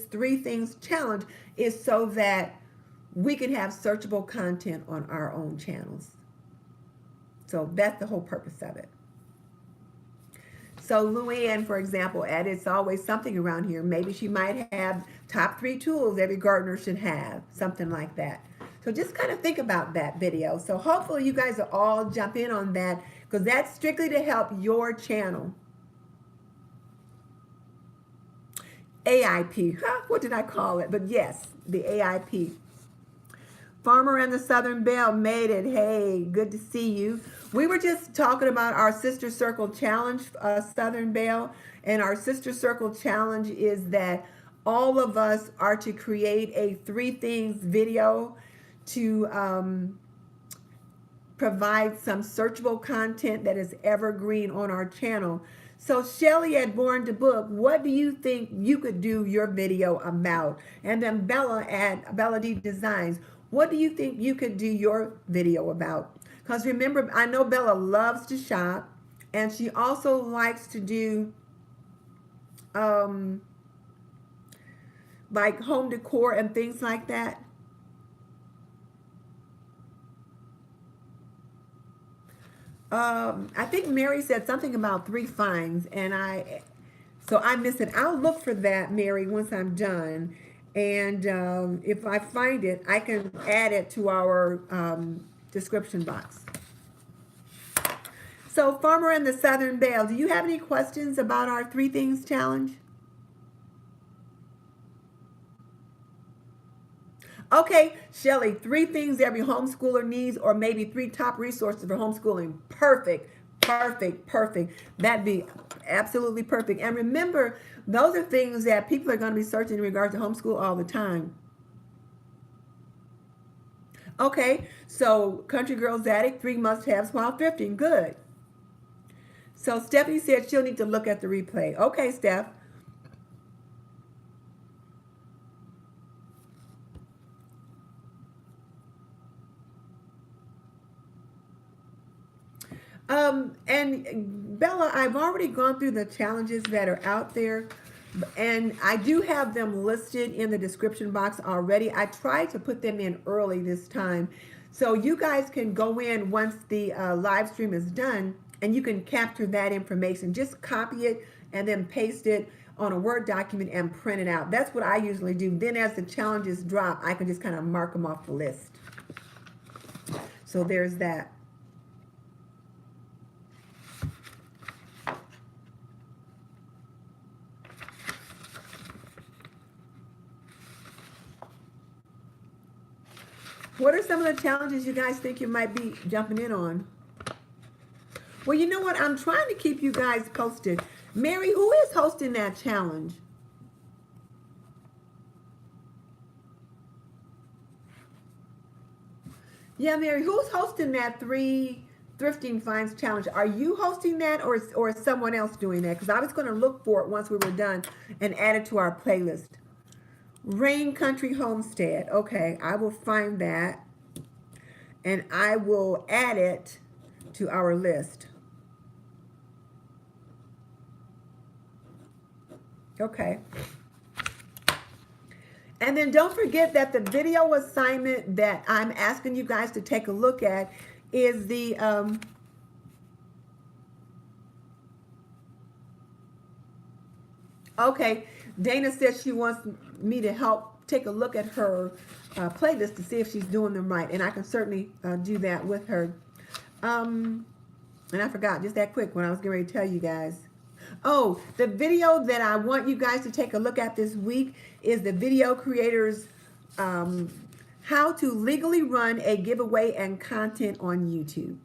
3 things challenge is so that we can have searchable content on our own channels. So that's the whole purpose of it. So Looyen, for example, added, it's always something around here. Maybe she might have top 3 tools every gardener should have, something like that. So just kind of think about that video. So hopefully you guys will all jump in on that, because that's strictly to help your channel. AIP, what did I call it? But yes, the AIP. Farmer and the Southern Belle made it. Hey, good to see you. We were just talking about our Sister Circle Challenge, Southern Belle, and our Sister Circle Challenge is that all of us are to create a 3 things video to provide some searchable content that is evergreen on our channel. So Shelly at Born to Book, what do you think you could do your video about? And then Bella at Bella D Designs, what do you think you could do your video about? Because remember, I know Bella loves to shop, and she also likes to do like home decor and things like that. I think Mary said something about 3 finds, and so I missed it. I'll look for that, Mary, once I'm done. And if I find it, I can add it to our description box. So Farmer and the Southern Belle, do you have any questions about our 3 things challenge? Okay, Shelly, 3 things every homeschooler needs, or maybe 3 top resources for homeschooling. Perfect, perfect, perfect. That'd be absolutely perfect. And remember, those are things that people are going to be searching in regard to homeschool all the time. Okay, so Country Girl's Attic, 3 must-haves while thrifting. Good. So Stephanie said she'll need to look at the replay. Okay, Steph. And Bella, I've already gone through the challenges that are out there, and I do have them listed in the description box already. I tried to put them in early this time, so you guys can go in once the live stream is done, and you can capture that information. Just copy it and then paste it on a Word document and print it out. That's what I usually do. Then as the challenges drop, I can just kind of mark them off the list. So there's that. What are some of the challenges you guys think you might be jumping in on? Well, you know what? I'm trying to keep you guys posted. Mary, who is hosting that challenge? Yeah, Mary, who's hosting that 3 Thrifting Finds Challenge. Are you hosting that, or is someone else doing that? Because I was going to look for it once we were done and add it to our playlist. Rain Country Homestead. Okay, I will find that and I will add it to our list. Okay. And then don't forget that the video assignment that I'm asking you guys to take a look at is the okay, Dana says she wants me to help take a look at her playlist to see if she's doing them right, and I can certainly do that with her. And I forgot just that quick when I was getting ready to tell you guys. Oh, the video that I want you guys to take a look at this week is the video creators how to legally run a giveaway and content on YouTube.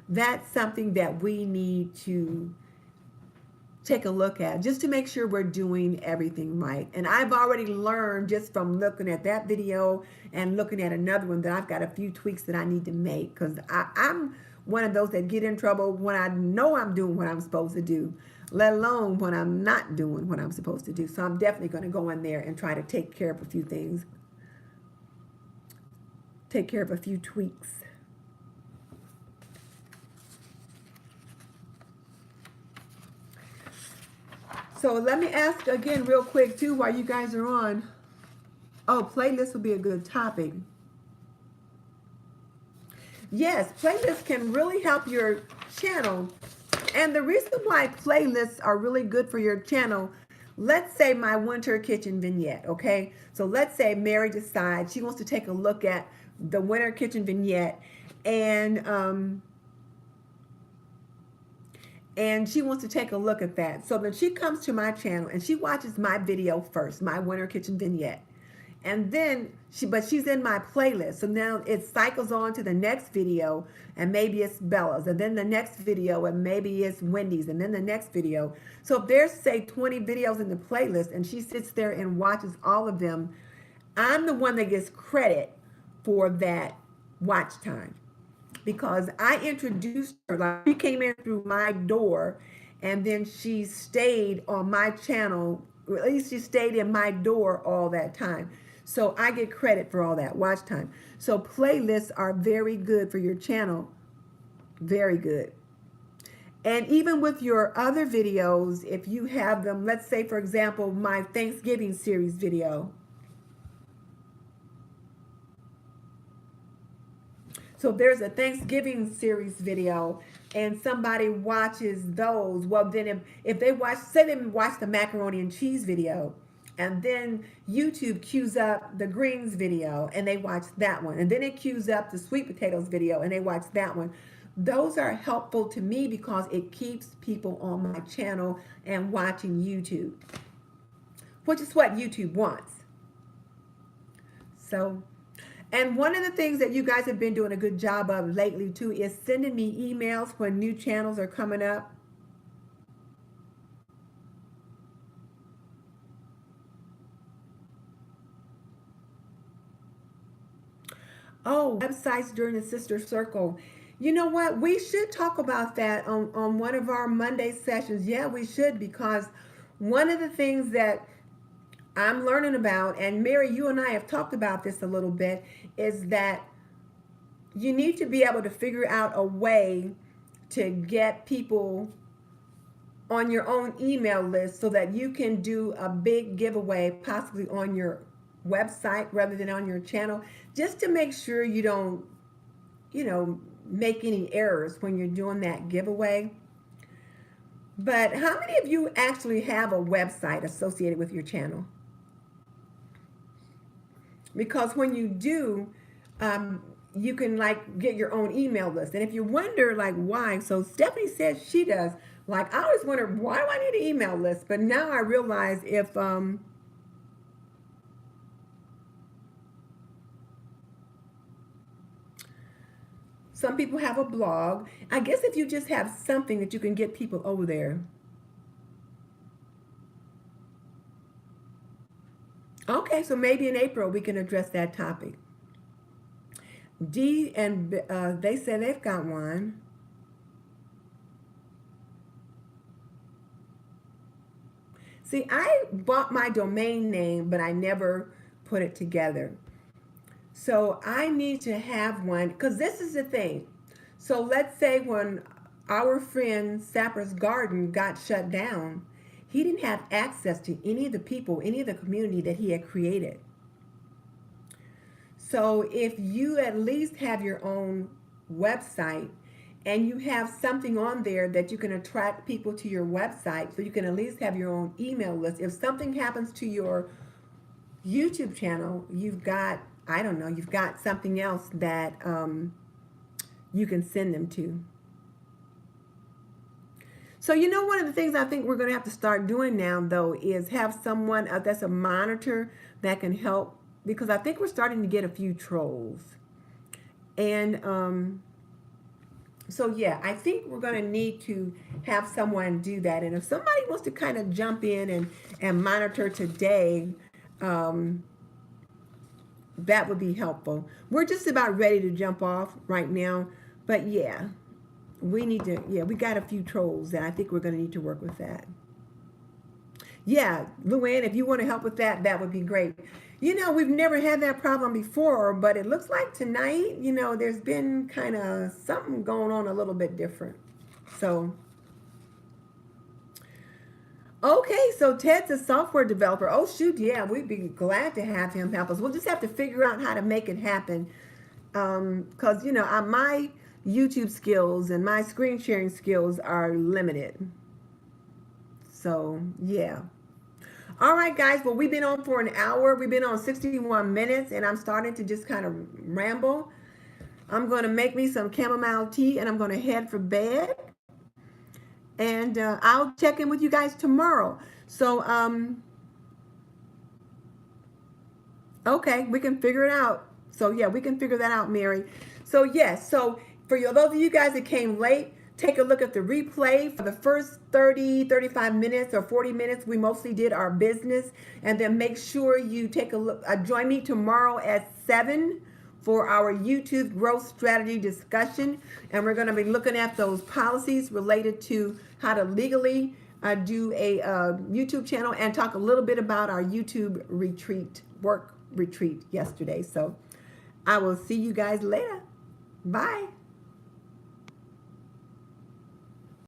That's something that we need to take a look at just to make sure we're doing everything right. And I've already learned just from looking at that video and looking at another one that I've got a few tweaks that I need to make, because I'm one of those that get in trouble when I know I'm doing what I'm supposed to do, let alone when I'm not doing what I'm supposed to do. So I'm definitely going to go in there and try to take care of a few things, take care of a few tweaks. So let me ask again real quick too while you guys are on. Oh, playlist would be a good topic. Yes, playlists can really help your channel. And the reason why playlists are really good for your channel, let's say my winter kitchen vignette, okay? So let's say Mary decides she wants to take a look at the winter kitchen vignette, and she wants to take a look at that. So then she comes to my channel and she watches my video first, my winter kitchen vignette. And then she's in my playlist. So now it cycles on to the next video, and maybe it's Bella's, and then the next video, and maybe it's Wendy's, and then the next video. So if there's, say, 20 videos in the playlist and she sits there and watches all of them, I'm the one that gets credit for that watch time, because I introduced her. Like, she came in through my door, and then she stayed on my channel, or at least she stayed in my door all that time. So I get credit for all that watch time. So playlists are very good for your channel. Very good. And even with your other videos, if you have them, let's say, for example, my Thanksgiving series video. So if there's a Thanksgiving series video and somebody watches those, well, then if they watch, say they watch the macaroni and cheese video, and then YouTube queues up the greens video and they watch that one, and then it queues up the sweet potatoes video and they watch that one. Those are helpful to me because it keeps people on my channel and watching YouTube, which is what YouTube wants. So, and one of the things that you guys have been doing a good job of lately too is sending me emails when new channels are coming up. Oh, websites during the Sister Circle. You know what? We should talk about that on one of our Monday sessions. Yeah, we should, because one of the things that I'm learning about, and Mary, you and I have talked about this a little bit, is that you need to be able to figure out a way to get people on your own email list so that you can do a big giveaway possibly on your website rather than on your channel, just to make sure you don't, make any errors when you're doing that giveaway. But how many of you actually have a website associated with your channel? Because when you do, you can get your own email list. And if you wonder why, so Stephanie says she does. I always wonder, why do I need an email list? But now I realize if some people have a blog. I guess if you just have something that you can get people over there. Okay, so maybe in April we can address that topic. D and they said they've got one. See, I bought my domain name, but I never put it together. So I need to have one, because this is the thing. So let's say when our friend Sapper's Garden got shut down, he didn't have access to any of the people, any of the community that he had created. So if you at least have your own website and you have something on there that you can attract people to your website, so you can at least have your own email list. If something happens to your YouTube channel, you've got, I don't know, you've got something else that you can send them to. So, you know, one of the things I think we're going to have to start doing now, though, is have someone that's a monitor that can help, because I think we're starting to get a few trolls. And so, yeah, I think we're going to need to have someone do that. And if somebody wants to kind of jump in and monitor today, that would be helpful. We're just about ready to jump off right now. But, yeah. We need to, yeah, we got a few trolls, and I think we're going to need to work with that. Yeah, Looyen, if you want to help with that, that would be great. You know, we've never had that problem before, but it looks like tonight, you know, there's been kind of something going on a little bit different. So, okay, so Ted's a software developer. Oh, shoot, yeah, we'd be glad to have him help us. We'll just have to figure out how to make it happen. Because, you know, my YouTube skills and my screen sharing skills are limited. So, yeah. All right, guys. Well, we've been on for an hour. We've been on 61 minutes, and I'm starting to just kind of ramble. I'm going to make me some chamomile tea, and I'm going to head for bed. And I'll check in with you guys tomorrow. So, okay, we can figure it out. So, yeah, we can figure that out, Mary. So, yes, so for those of you guys that came late, take a look at the replay. For the first 30, 35 minutes or 40 minutes, we mostly did our business. And then make sure you take a look. Join me tomorrow at 7 for our YouTube growth strategy discussion. And we're going to be looking at those policies related to how to legally do a YouTube channel, and talk a little bit about our YouTube work retreat yesterday. So I will see you guys later. Bye.